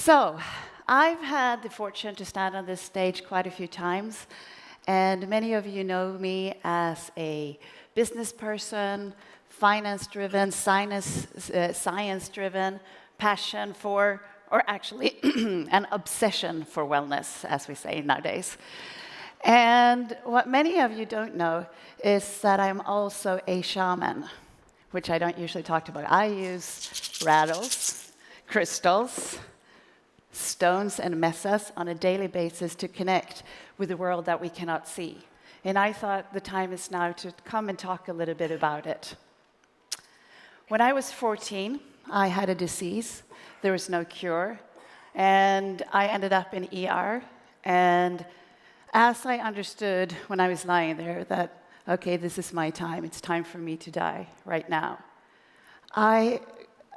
So, I've had the fortune to stand on this stage quite a few times, and many of you know me as a business person, finance-driven, science-driven, passion for, or actually an obsession for wellness, as we say nowadays. And what many of you don't know is that I'm also a shaman, which I don't usually talk about. I use rattles, crystals, stones, and mesas on a daily basis to connect with the world that we cannot see. And I thought the time is now to come and talk a little bit about it. When I was 14, I had a disease. There was no cure. And I ended up in ER. And as I understood when I was lying there that, okay, this is my time. It's time for me to die right now. I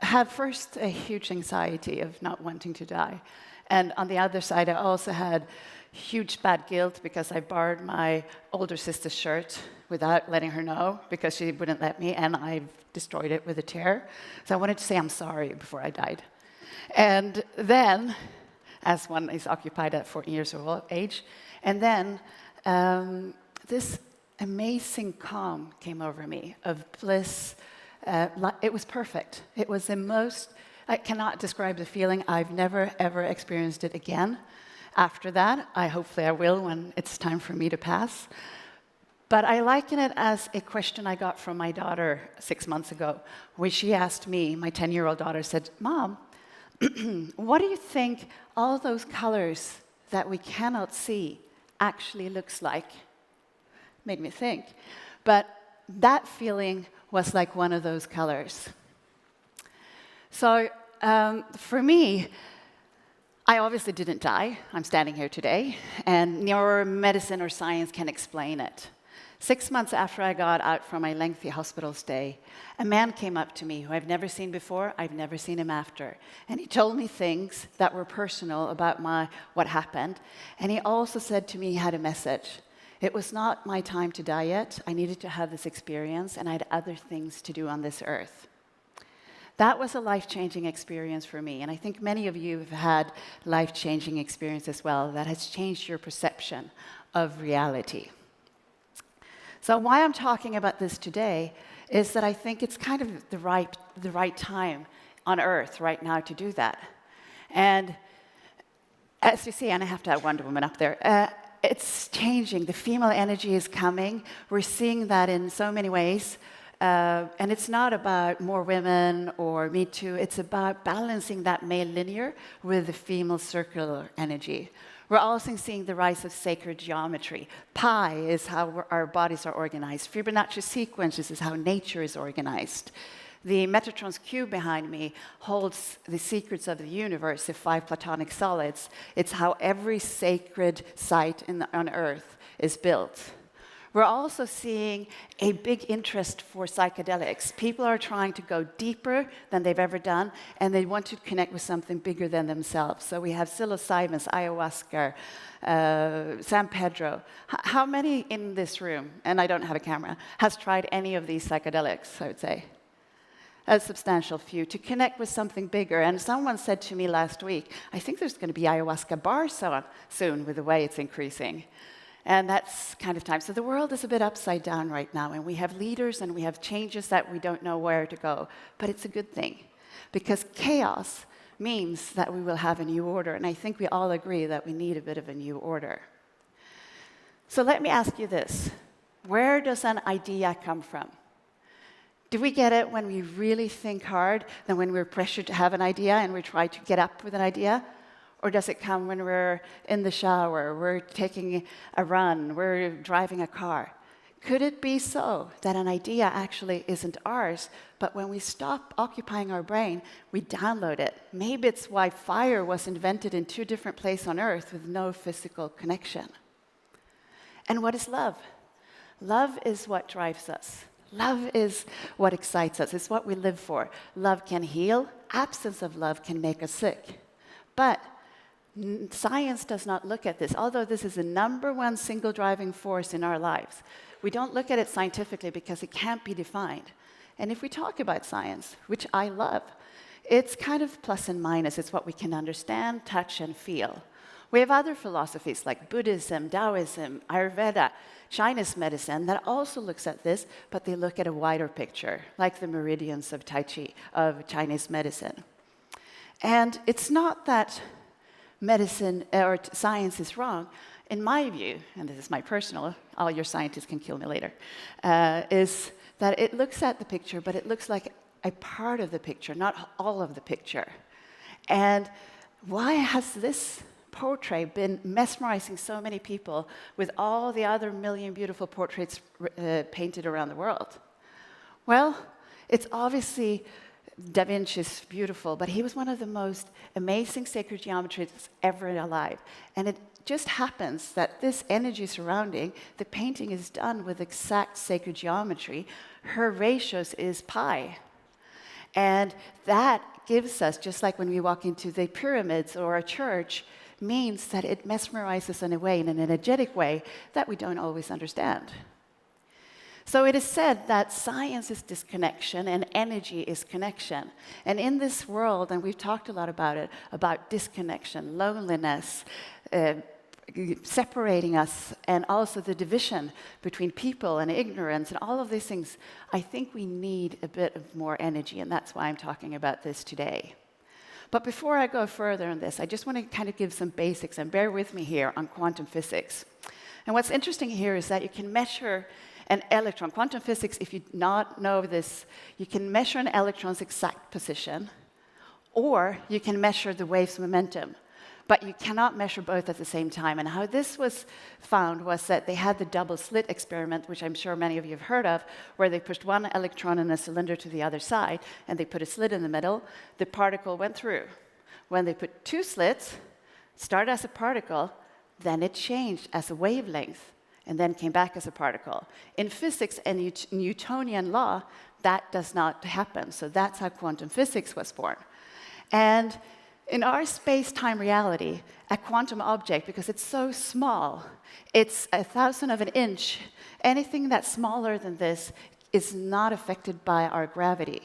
had first a huge anxiety of not wanting to die. And on the other side, I also had huge bad guilt because I borrowed my older sister's shirt without letting her know because she wouldn't let me, and I destroyed it with a tear. So I wanted to say I'm sorry before I died. And then, as one is occupied at 14 years of age, and then this amazing calm came over me of bliss. It was perfect. It was the most, I cannot describe the feeling. I've never, ever experienced it again. After that, hopefully I will when it's time for me to pass. But I liken it as a question I got from my daughter 6 months ago, where she asked me, my 10-year-old daughter said, "Mom, what do you think all those colors that we cannot see actually looks like?" Made me think. But that feeling was like one of those colors. So for me, I obviously didn't die. I'm standing here today, and neuromedicine or science can explain it. 6 months after I got out from my lengthy hospital stay, a man came up to me who I've never seen before. I've never seen him after. And he told me things that were personal about what happened. And he also said to me he had a message. It was not my time to die yet. I needed to have this experience, and I had other things to do on this earth. That was a life-changing experience for me, and I think many of you have had life-changing experience as well that has changed your perception of reality. So why I'm talking about this today is that I think it's kind of the right time on Earth right now to do that. And as you see, and I have to have Wonder Woman up there, it's changing. The female energy is coming. We're seeing that in so many ways. And it's not about more women or Me Too. It's about balancing that male linear with the female circular energy. We're also seeing the rise of sacred geometry. Pi is how our bodies are organized. Fibonacci sequences is how nature is organized. The Metatron's cube behind me holds the secrets of the universe, the 5 platonic solids. It's how every sacred site on Earth is built. We're also seeing a big interest for psychedelics. People are trying to go deeper than they've ever done, and they want to connect with something bigger than themselves. So we have psilocybin, ayahuasca, San Pedro. How many in this room, and I don't have a camera, has tried any of these psychedelics, I would say? A substantial few, to connect with something bigger. And someone said to me last week, I think there's going to be ayahuasca bars soon with the way it's increasing. And that's kind of time. So the world is a bit upside down right now, and we have leaders and we have changes that we don't know where to go. But it's a good thing, because chaos means that we will have a new order. And I think we all agree that we need a bit of a new order. So let me ask you this. Where does an idea come from? Do we get it when we really think hard, than when we're pressured to have an idea and we try to get up with an idea? Or does it come when we're in the shower, we're taking a run, we're driving a car? Could it be so that an idea actually isn't ours, but when we stop occupying our brain, we download it? Maybe it's why fire was invented in 2 different places on Earth with no physical connection. And what is love? Love is what drives us. Love is what excites us. It's what we live for. Love can heal. Absence of love can make us sick. But science does not look at this. Although this is the #1 single driving force in our lives, we don't look at it scientifically because it can't be defined. And if we talk about science, which I love, It's kind of plus and minus. It's what we can understand, touch, and feel. We have other philosophies like Buddhism, Taoism, Ayurveda, Chinese medicine that also looks at this, but they look at a wider picture, like the meridians of Tai Chi, of Chinese medicine. And it's not that medicine or science is wrong. In my view, and this is my personal, all your scientists can kill me later, is that it looks at the picture, but it looks like a part of the picture, not all of the picture. And why has this portrait been mesmerizing so many people with all the other million beautiful portraits painted around the world? Well, it's obviously Da Vinci's beautiful, but he was one of the most amazing sacred geometrists ever alive. And it just happens that this energy surrounding the painting is done with exact sacred geometry. Her ratios is pi. And that gives us, just like when we walk into the pyramids or a church, means that it mesmerizes in a way, in an energetic way, that we don't always understand. So it is said that science is disconnection and energy is connection. And in this world, and we've talked a lot about it, about disconnection, loneliness, separating us, and also the division between people and ignorance, and all of these things, I think we need a bit of more energy, and that's why I'm talking about this today. But before I go further on this, I just want to kind of give some basics, and bear with me here on quantum physics. And what's interesting here is that you can measure an electron. Quantum physics, if you not know this, you can measure an electron's exact position, or you can measure the wave's momentum. But you cannot measure both at the same time. And how this was found was that they had the double slit experiment, which I'm sure many of you have heard of, where they pushed one electron in a cylinder to the other side, and they put a slit in the middle. The particle went through. When they put two slits, started as a particle, then it changed as a wavelength, and then came back as a particle. In physics and Newtonian law, that does not happen. So that's how quantum physics was born. And in our space-time reality, a quantum object, because it's so small, it's 1,000th of an inch, anything that's smaller than this is not affected by our gravity.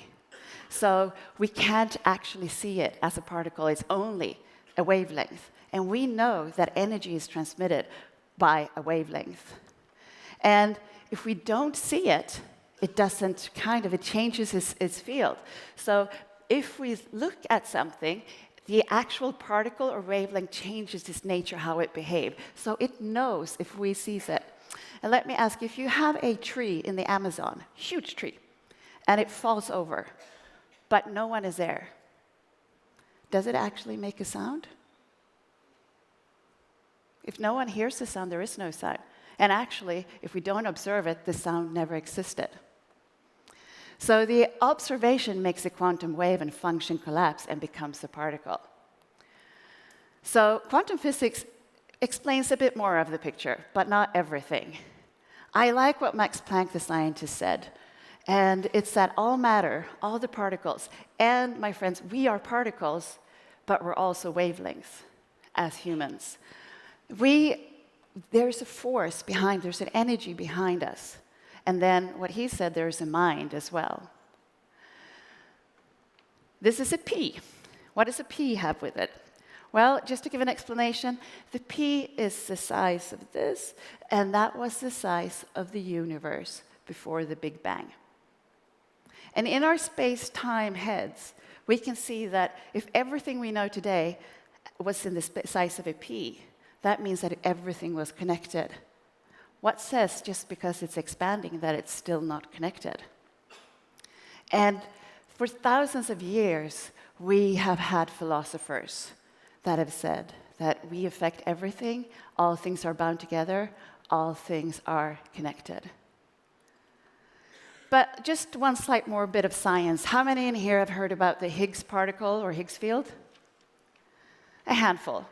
So we can't actually see it as a particle, it's only a wavelength. And we know that energy is transmitted by a wavelength. And if we don't see it, it doesn't it changes its field. So if we look at something, the actual particle or wavelength changes its nature, how it behaves. So it knows if we seize it. And let me ask you, if you have a tree in the Amazon, huge tree, and it falls over, but no one is there, does it actually make a sound? If no one hears the sound, there is no sound. And actually, if we don't observe it, the sound never existed. So the observation makes a quantum wave and function collapse and becomes a particle. So quantum physics explains a bit more of the picture, but not everything. I like what Max Planck, the scientist, said. And it's that all matter, all the particles, and my friends, we are particles, but we're also wavelengths as humans. There's a force behind, there's an energy behind us. And then what he said, there's a mind as well. This is a P. What does a P have with it? Well, just to give an explanation, the P is the size of this, and that was the size of the universe before the Big Bang. And in our space-time heads, we can see that if everything we know today was in the size of a P, that means that everything was connected. What says, just because it's expanding, that it's still not connected? And for thousands of years, we have had philosophers that have said that we affect everything, all things are bound together, all things are connected. But just one slight more bit of science. How many in here have heard about the Higgs particle or Higgs field? A handful.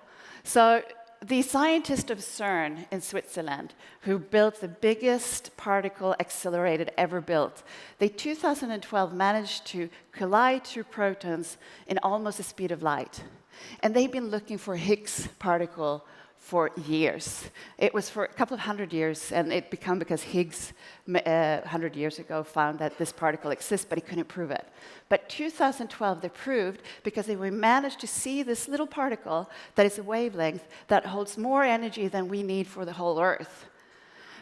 So the scientist of CERN in Switzerland, who built the biggest particle accelerator ever built, they 2012 managed to collide two protons in almost the speed of light. And they've been looking for Higgs particle for years. It was for a couple of hundred years, and it became because Higgs, 100 years ago, found that this particle exists, but he couldn't prove it. But 2012, they proved, because we managed to see this little particle that is a wavelength that holds more energy than we need for the whole Earth.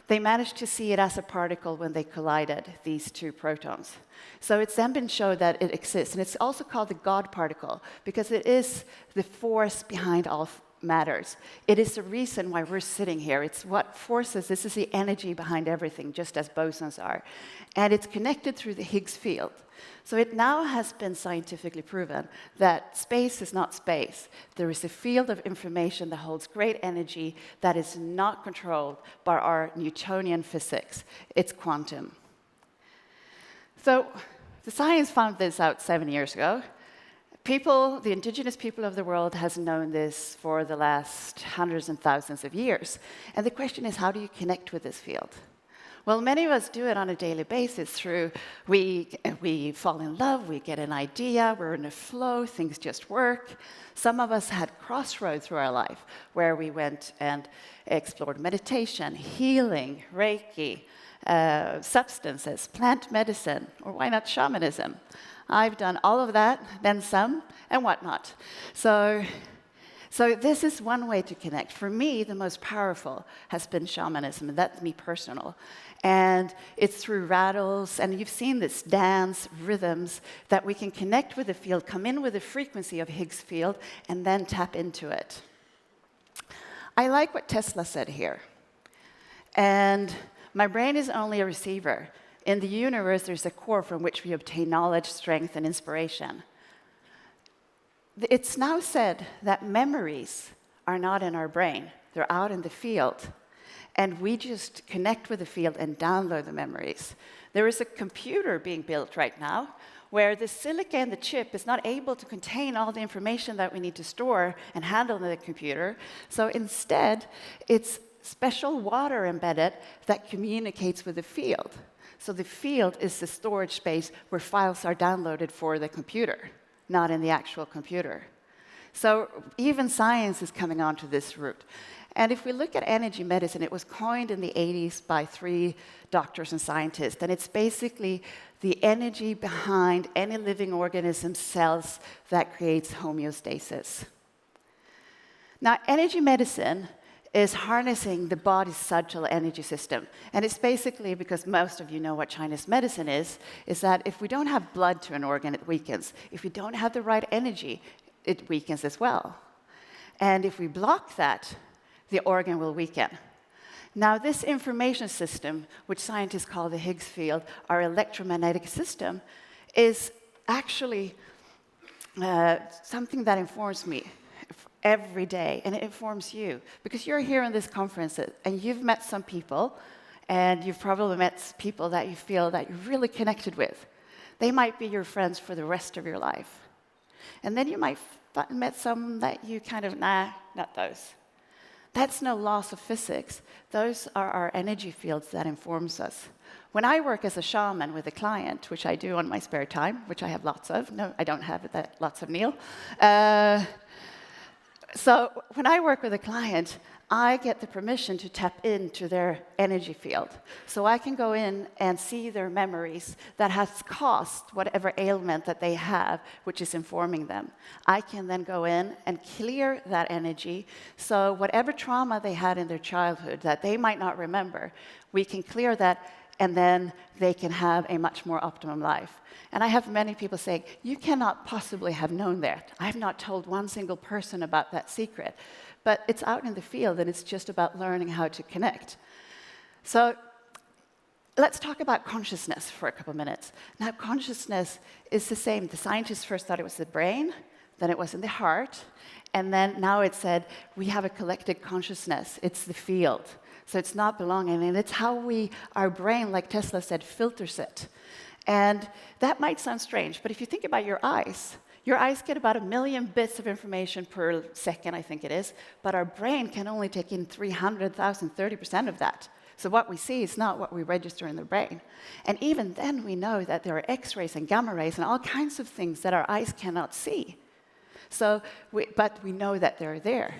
They managed to see it as a particle when they collided, these two protons. So it's then been shown that it exists. And it's also called the God particle, because it is the force behind all matters. It is the reason why we're sitting here. It's what forces, this is the energy behind everything, just as bosons are. And it's connected through the Higgs field. So it now has been scientifically proven that space is not space. There is a field of information that holds great energy that is not controlled by our Newtonian physics. It's quantum. So the science found this out 7 years ago. People, the indigenous people of the world, has known this for the last hundreds and thousands of years. And the question is, how do you connect with this field? Well, many of us do it on a daily basis through, we fall in love, we get an idea, we're in a flow, things just work. Some of us had crossroads through our life where we went and explored meditation, healing, Reiki, substances, plant medicine, or why not shamanism? I've done all of that, then some, and whatnot. So this is one way to connect. For me, the most powerful has been shamanism, and that's me personal. And it's through rattles, and you've seen this dance, rhythms, that we can connect with the field, come in with the frequency of Higgs field, and then tap into it. I like what Tesla said here. And my brain is only a receiver. In the universe, there's a core from which we obtain knowledge, strength, and inspiration. It's now said that memories are not in our brain. They're out in the field. And we just connect with the field and download the memories. There is a computer being built right now where the silicon in the chip is not able to contain all the information that we need to store and handle in the computer. So instead, it's special water embedded that communicates with the field. So the field is the storage space where files are downloaded for the computer, not in the actual computer. So even science is coming onto this route. And if we look at energy medicine, it was coined in the 80s by 3 doctors and scientists. And it's basically the energy behind any living organism cells that creates homeostasis. Now, energy medicine is harnessing the body's subtle energy system. And it's basically, because most of you know what Chinese medicine is that if we don't have blood to an organ, it weakens. If we don't have the right energy, it weakens as well. And if we block that, the organ will weaken. Now, this information system, which scientists call the Higgs field, our electromagnetic system, is actually something that informs me every day, and it informs you. Because you're here in this conference, and you've met some people, and you've probably met people that you feel that you're really connected with. They might be your friends for the rest of your life. And then you might met some that you kind of, nah, not those. That's no loss of physics. Those are our energy fields that informs us. When I work as a shaman with a client, which I do on my spare time, which I have lots of. No, I don't have that lots of, Neil. So when I work with a client, I get the permission to tap into their energy field. So I can go in and see their memories that has caused whatever ailment that they have, which is informing them. I can then go in and clear that energy. So whatever trauma they had in their childhood that they might not remember, we can clear that, and then they can have a much more optimum life. And I have many people saying, you cannot possibly have known that. I have not told one single person about that secret. But it's out in the field, and it's just about learning how to connect. So let's talk about consciousness for a couple minutes. Now, consciousness is the same. The scientists first thought it was the brain, then it was in the heart, and then now it said we have a collective consciousness. It's the field. So it's not belonging, and it's how our brain, like Tesla said, filters it. And that might sound strange, but if you think about your eyes get about 1 million bits of information per second, I think it is, but our brain can only take in 300,000, 30% of that. So what we see is not what we register in the brain. And even then, we know that there are X-rays and gamma rays and all kinds of things that our eyes cannot see. But we know that they're there.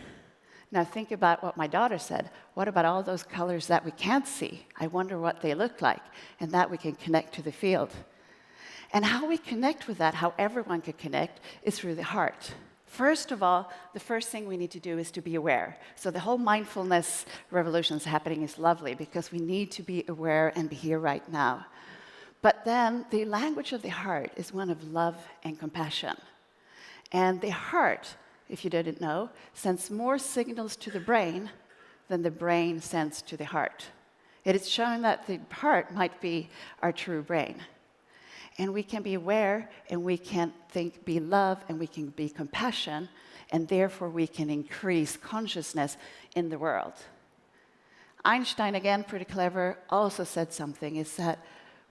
Now think about what my daughter said. What about all those colors that we can't see? I wonder what they look like, and that we can connect to the field. And how we connect with that, how everyone can connect, is through the heart. First of all, the first thing we need to do is to be aware. So the whole mindfulness revolution that's happening is lovely because we need to be aware and be here right now. But then the language of the heart is one of love and compassion. And the heart, if you didn't know, sends more signals to the brain than the brain sends to the heart. It is shown that the heart might be our true brain. And we can be aware, and we can be love, and we can be compassion, and therefore we can increase consciousness in the world. Einstein, again, pretty clever, also said something, is that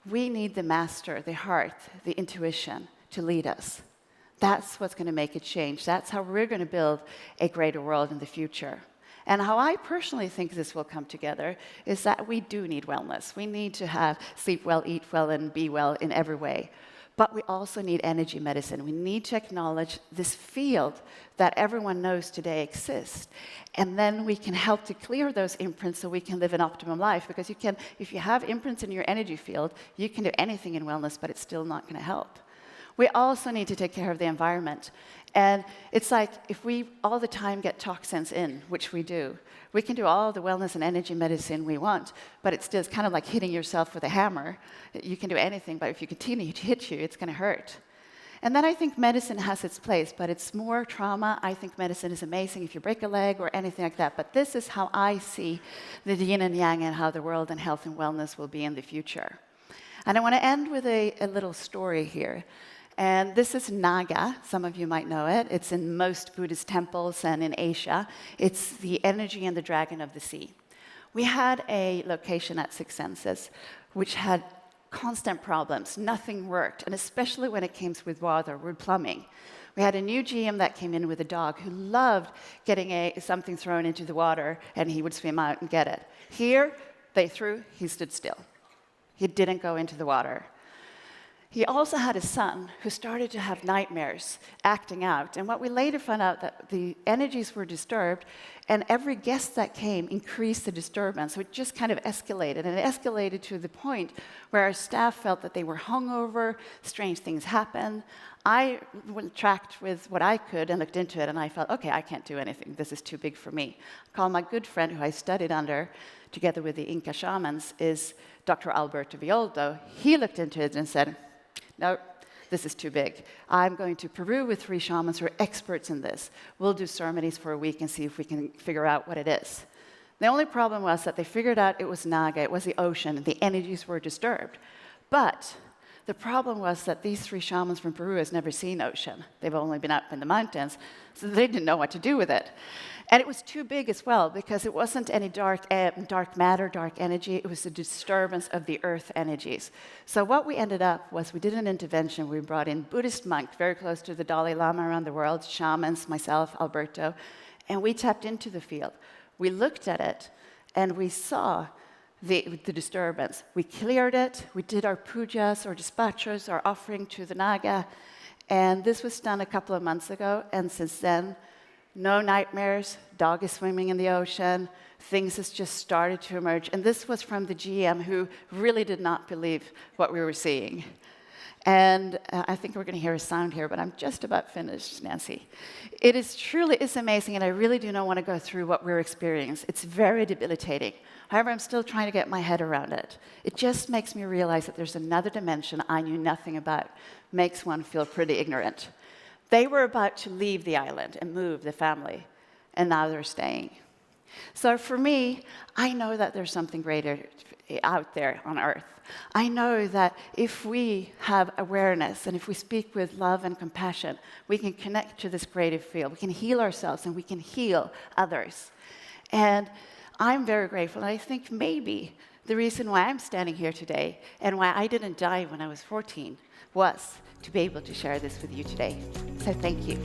we need the master, the heart, the intuition to lead us. That's what's going to make a change. That's how we're going to build a greater world in the future. And how I personally think this will come together is that we do need wellness. We need to sleep well, eat well, and be well in every way. But we also need energy medicine. We need to acknowledge this field that everyone knows today exists. And then we can help to clear those imprints so we can live an optimum life. Because if you have imprints in your energy field, you can do anything in wellness, but it's still not going to help. We also need to take care of the environment. And it's like if we all the time get toxins in, which we do, we can do all the wellness and energy medicine we want, but it's just kind of like hitting yourself with a hammer. You can do anything, but if you continue to hit you, it's going to hurt. And then I think medicine has its place, but it's more trauma. I think medicine is amazing if you break a leg or anything like that. But this is how I see the yin and yang and how the world and health and wellness will be in the future. And I want to end with a little story here. And this is Naga. Some of you might know it. It's in most Buddhist temples and in Asia. It's the energy and the dragon of the sea. We had a location at Six Senses which had constant problems. Nothing worked, and especially when it came with water, with plumbing. We had a new GM that came in with a dog who loved getting something thrown into the water, and he would swim out and get it. Here, they threw, he stood still. He didn't go into the water. He also had a son who started to have nightmares, acting out. And what we later found out that the energies were disturbed, and every guest that came increased the disturbance. So it just kind of escalated. And it escalated to the point where our staff felt that they were hungover, strange things happened. I tracked with what I could and looked into it, and I felt, okay, I can't do anything. This is too big for me. I called my good friend who I studied under, together with the Inca shamans, is Dr. Alberto Violdo. He looked into it and said, no, this is too big. I'm going to Peru with 3 shamans who are experts in this. We'll do ceremonies for a week and see if we can figure out what it is. The only problem was that they figured out it was Naga, it was the ocean, and the energies were disturbed. But the problem was that these 3 shamans from Peru has never seen ocean. They've only been up in the mountains, so they didn't know what to do with it. And it was too big as well, because it wasn't any dark matter, dark energy. It was the disturbance of the earth energies. So what we ended up was we did an intervention. We brought in Buddhist monks very close to the Dalai Lama around the world, shamans, myself, Alberto, and we tapped into the field. We looked at it, and we saw the disturbance. We cleared it. We did our pujas or dispatchers, our offering to the Naga, and this was done a couple of months ago, and since then, no nightmares, dog is swimming in the ocean, things has just started to emerge. And this was from the GM who really did not believe what we were seeing. And I think we're going to hear a sound here, but I'm just about finished, Nancy. It is truly amazing, and I really do not want to go through what we're experiencing. It's very debilitating. However, I'm still trying to get my head around it. It just makes me realize that there's another dimension I knew nothing about. Makes one feel pretty ignorant. They were about to leave the island and move the family, and now they're staying. So for me, I know that there's something greater out there on Earth. I know that if we have awareness and if we speak with love and compassion, we can connect to this creative field. We can heal ourselves and we can heal others. And I'm very grateful. And I think maybe the reason why I'm standing here today and why I didn't die when I was 14 was to be able to share this with you today. So thank you.